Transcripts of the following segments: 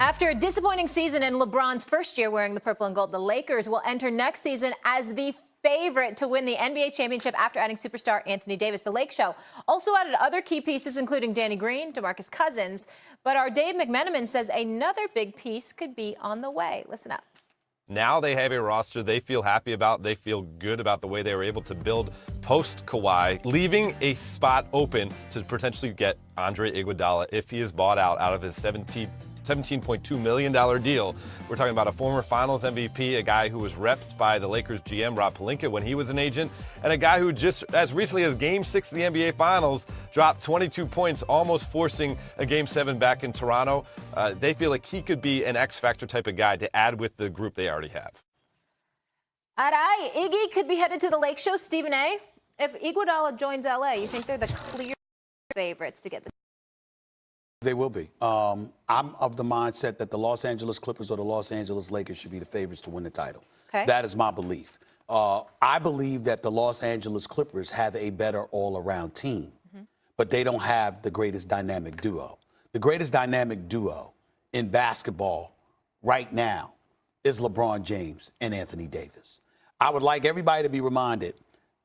After a disappointing season in LeBron's first year wearing the purple and gold, the Lakers will enter next season as the favorite to win the NBA championship after adding superstar Anthony Davis. The Lake Show also added other key pieces, including Danny Green, DeMarcus Cousins. But our Dave McMenamin says another big piece could be on the way. Listen up. Now they have a roster they feel happy about. They feel good about the way they were able to build post-Kawhi, leaving a spot open to potentially get Andre Iguodala if he is bought out of his $17.2 million deal. We're talking about a former Finals MVP, a guy who was repped by the Lakers GM Rob Pelinka when he was an agent, and a guy who just as recently as Game 6 of the NBA Finals dropped 22 points, almost forcing a Game 7 back in Toronto. They feel like he could be an X-Factor type of guy to add with the group they already have. Aye, Iggy could be headed to the Lake Show. Stephen A., if Iguodala joins LA, you think they're the clear favorites to get the... They will be. I'm of the mindset that the Los Angeles Clippers or the Los Angeles Lakers should be the favorites to win the title. Okay. That is my belief. I believe that the Los Angeles Clippers have a better all-around team, but they don't have the greatest dynamic duo. The greatest dynamic duo in basketball right now is LeBron James and Anthony Davis. I would like everybody to be reminded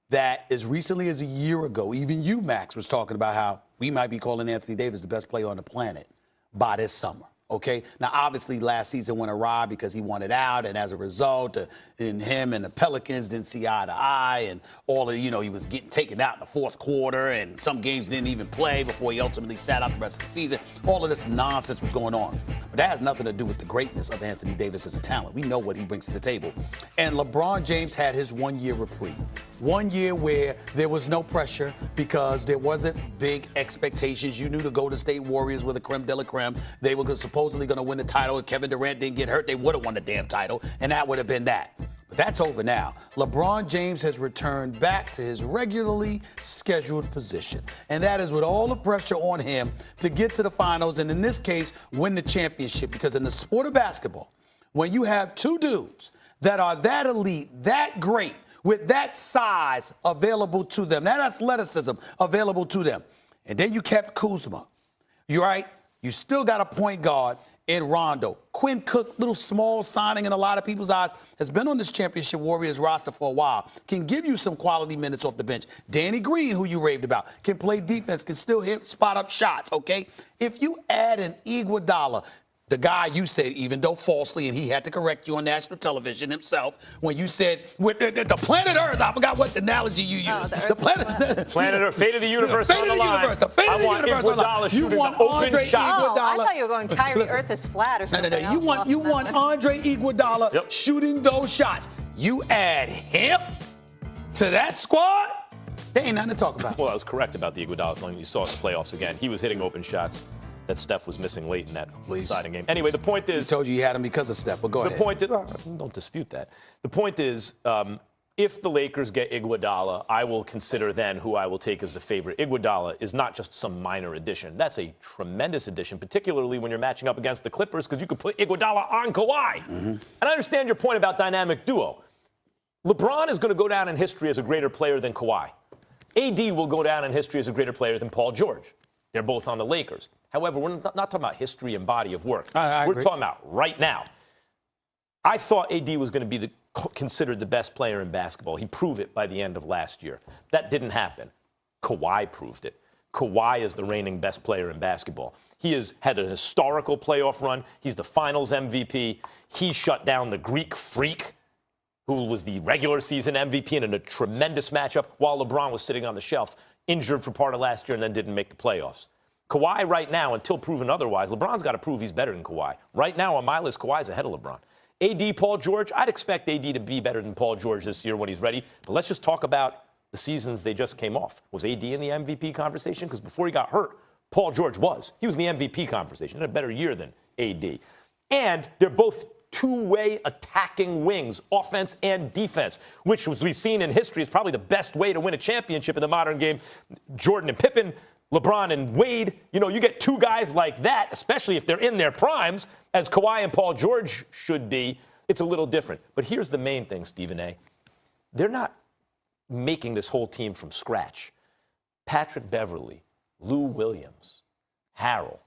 that as recently as a year ago, even you, Max, was talking about how we might be calling Anthony Davis the best player on the planet by this summer. Okay. Now, obviously, last season went awry because he wanted out, and as a result, him and the Pelicans didn't see eye to eye, and all of he was getting taken out in the fourth quarter, and some games didn't even play before he ultimately sat out the rest of the season. All of this nonsense was going on, but that has nothing to do with the greatness of Anthony Davis as a talent. We know what he brings to the table, and LeBron James had his 1 year reprieve. 1 year where there was no pressure because there wasn't big expectations. You knew the Golden State Warriors were the creme de la creme. They were supposedly going to win the title. If Kevin Durant didn't get hurt, they would have won the damn title, and that would have been that. But that's over now. LeBron James has returned back to his regularly scheduled position, and that is with all the pressure on him to get to the finals, and in this case, win the championship. Because in the sport of basketball, when you have two dudes that are that elite, that great, with that size available to them, that athleticism available to them. And then you kept Kuzma. You're right. You still got a point guard in Rondo. Quinn Cook, little small signing in a lot of people's eyes, has been on this championship Warriors roster for a while. Can give you some quality minutes off the bench. Danny Green, who you raved about, can play defense, can still hit spot up shots, okay? If you add an Iguodala, the guy you said, even though falsely, and he had to correct you on national television himself, when you said with the planet Earth, I forgot what analogy you used. The planet Earth, fate of the universe on the line. The fate of the universe on the line. You want Andre Iguodala. I thought you were going Kyrie, Earth is flat or something. No. You want Andre Iguodala shooting those shots. You add him to that squad, there ain't nothing to talk about. Well, I was correct about the Iguodala thing. You saw in the playoffs again. He was hitting open shots that Steph was missing late in that deciding game. Anyway, the point is... He told you he had him because of Steph, but go ahead. The point is... don't dispute that. The point is, if the Lakers get Iguodala, I will consider then who I will take as the favorite. Iguodala is not just some minor addition. That's a tremendous addition, particularly when you're matching up against the Clippers, because you could put Iguodala on Kawhi. And I understand your point about dynamic duo. LeBron is going to go down in history as a greater player than Kawhi. AD will go down in history as a greater player than Paul George. They're both on the Lakers. However, we're not talking about history and body of work. We're talking about right now. I thought AD was going to be considered the best player in basketball. He proved it by the end of last year. That didn't happen. Kawhi proved it. Kawhi is the reigning best player in basketball. He has had a historical playoff run. He's the Finals MVP. He shut down the Greek Freak, who was the regular season MVP in a tremendous matchup, while LeBron was sitting on the shelf, injured for part of last year and then didn't make the playoffs. Kawhi right now, until proven otherwise, LeBron's got to prove he's better than Kawhi. Right now on my list, Kawhi's ahead of LeBron. AD, Paul George, I'd expect AD to be better than Paul George this year when he's ready. But let's just talk about the seasons they just came off. Was AD in the MVP conversation? Because before he got hurt, Paul George was. He was in the MVP conversation. He had a better year than AD. And they're both two-way attacking wings, offense and defense, which, as we've seen in history, is probably the best way to win a championship in the modern game. Jordan and Pippen, LeBron and Wade, you get two guys like that, especially if they're in their primes, as Kawhi and Paul George should be, it's a little different. But here's the main thing, Stephen A. They're not making this whole team from scratch. Patrick Beverley, Lou Williams, Harrell,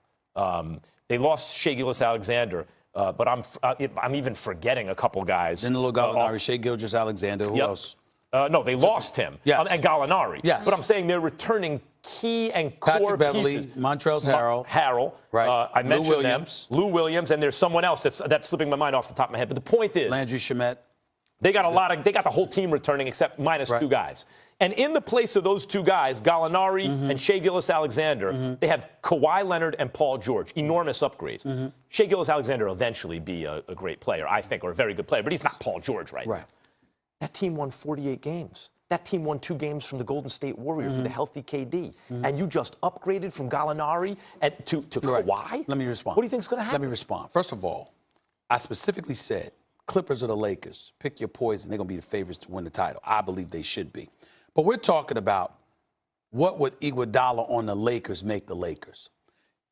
They lost Shai Gilgeous-Alexander, but I'm even forgetting a couple guys. Then the little Gallinari, Shai Gilgeous-Alexander. Who else? No, they lost him. Yes. And Gallinari. Yes. But I'm saying they're returning key and core Patrick Beverley, pieces. Montrezl Harrell. Right. I mentioned Lou Williams. them. Lou Williams, and there's someone else that's slipping my mind off the top of my head. But the point is, Landry Shamet. they got the whole team returning except minus two guys. And in the place of those two guys, Gallinari and Shai Gilgeous-Alexander, they have Kawhi Leonard and Paul George. Enormous upgrades. Shai Gilgeous-Alexander will eventually be a great player, I think, or a very good player, but he's not Paul George right now. That team won 48 games. That team won 2 games from the Golden State Warriors with a healthy KD. And you just upgraded from Gallinari to Kawhi? Let me respond. What do you think is going to happen? Let me respond. First of all, I specifically said Clippers or the Lakers. Pick your poison. They're going to be the favorites to win the title. I believe they should be. But we're talking about what would Iguodala on the Lakers make the Lakers.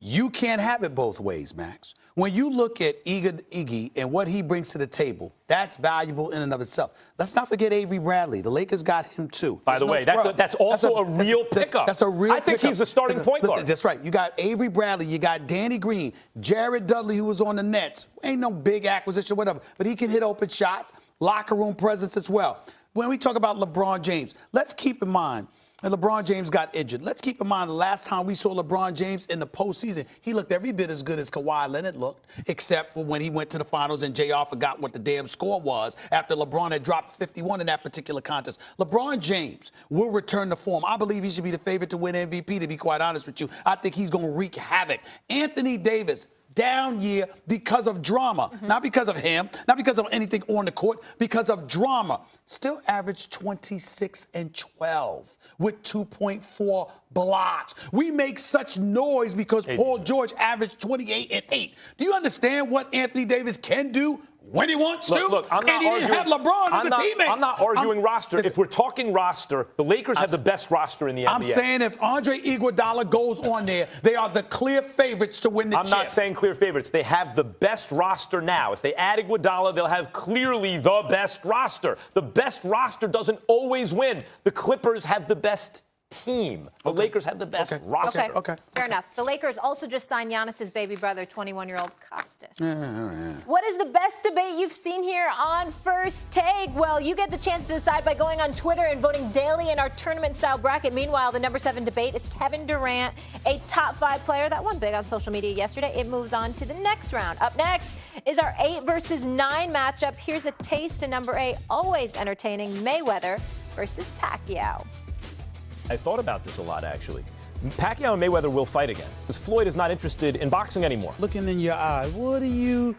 You can't have it both ways, Max. When you look at Iggy and what he brings to the table, that's valuable in and of itself. Let's not forget Avery Bradley. The Lakers got him, too. By the way, that's also a real pickup. That's a real I think pickup. he's the starting point guard. That's right. You got Avery Bradley. You got Danny Green. Jared Dudley, who was on the Nets. Ain't no big acquisition, whatever. But he can hit open shots, locker room presence as well. When we talk about LeBron James, let's keep in mind, and LeBron James got injured. Let's keep in mind the last time we saw LeBron James in the postseason, he looked every bit as good as Kawhi Leonard looked, except for when he went to the finals and JR forgot what the damn score was after LeBron had dropped 51 in that particular contest. LeBron James will return to form. I believe he should be the favorite to win MVP, to be quite honest with you. I think he's going to wreak havoc. Anthony Davis, down year because of drama. Not because of him, not because of anything on the court, because of drama. Still averaged 26 and 12 with 2.4 blocks. We make such noise because Paul George averaged 28 and 8. Do you understand what Anthony Davis can do when he wants to? Look, I'm not and he arguing, didn't have LeBron as a teammate. I'm not arguing roster. If we're talking roster, the Lakers have the best roster in the NBA. I'm saying if Andre Iguodala goes on there, they are the clear favorites to win the chip. I'm not saying clear favorites. They have the best roster now. If they add Iguodala, they'll have clearly the best roster. The best roster doesn't always win. The Clippers have the best team. The Lakers have the best roster. Okay. Fair enough. The Lakers also just signed Giannis's baby brother, 21-year-old Costas. What is the best debate you've seen here on First Take? Well, you get the chance to decide by going on Twitter and voting daily in our tournament-style bracket. Meanwhile, the number 7 debate is Kevin Durant, a top 5 player that won big on social media yesterday. It moves on to the next round. Up next is our 8 versus 9 matchup. Here's a taste to number 8, always entertaining, Mayweather versus Pacquiao. I thought about this a lot, actually. Pacquiao and Mayweather will fight again because Floyd is not interested in boxing anymore. Looking in your eye, what are you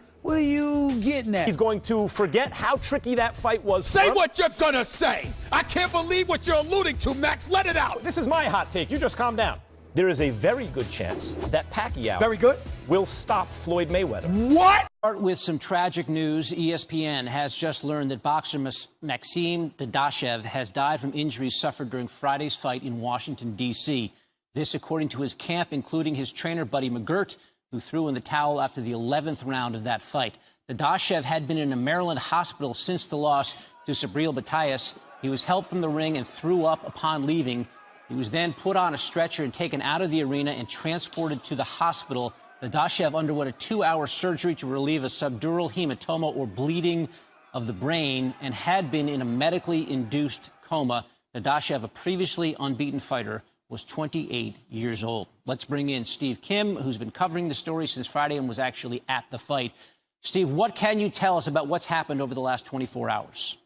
getting at? He's going to forget how tricky that fight was. Say what you're gonna say. I can't believe what you're alluding to, Max. Let it out. This is my hot take. You just calm down. There is a very good chance that Pacquiao will stop Floyd Mayweather. What? Start with some tragic news. ESPN has just learned that boxer Maxim Dadashev has died from injuries suffered during Friday's fight in Washington, D.C. This, according to his camp, including his trainer, Buddy McGirt, who threw in the towel after the 11th round of that fight. Dadashev had been in a Maryland hospital since the loss to Sabril Batias. He was helped from the ring and threw up upon leaving. He was then put on a stretcher and taken out of the arena and transported to the hospital. Dadashev underwent a 2-hour surgery to relieve a subdural hematoma or bleeding of the brain and had been in a medically induced coma. Dadashev, a previously unbeaten fighter, was 28 years old. Let's bring in Steve Kim, who's been covering the story since Friday and was actually at the fight. Steve, what can you tell us about what's happened over the last 24 hours?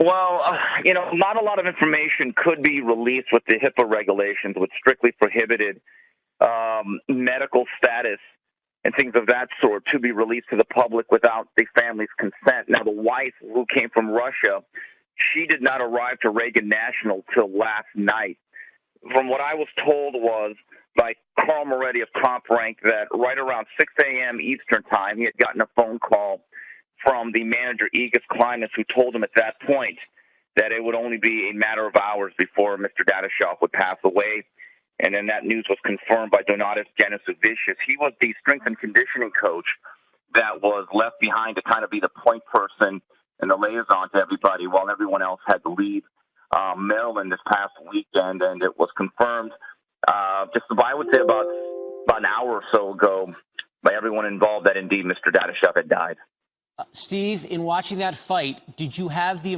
Well, not a lot of information could be released with the HIPAA regulations, which strictly prohibited medical status and things of that sort to be released to the public without the family's consent. Now, the wife, who came from Russia, she did not arrive to Reagan National till last night. From what I was told was by Carl Moretti of Top Rank that right around 6 a.m. Eastern time, he had gotten a phone call from the manager, Egis Kleinis, who told him at that point that it would only be a matter of hours before Mr. Dadashev would pass away. And then that news was confirmed by Donatas Janisovicius. He was the strength and conditioning coach that was left behind to kind of be the point person and the liaison to everybody while everyone else had to leave Maryland this past weekend. And it was confirmed I would say about an hour or so ago by everyone involved that indeed Mr. Dadashev had died. Steve, in watching that fight, did you have the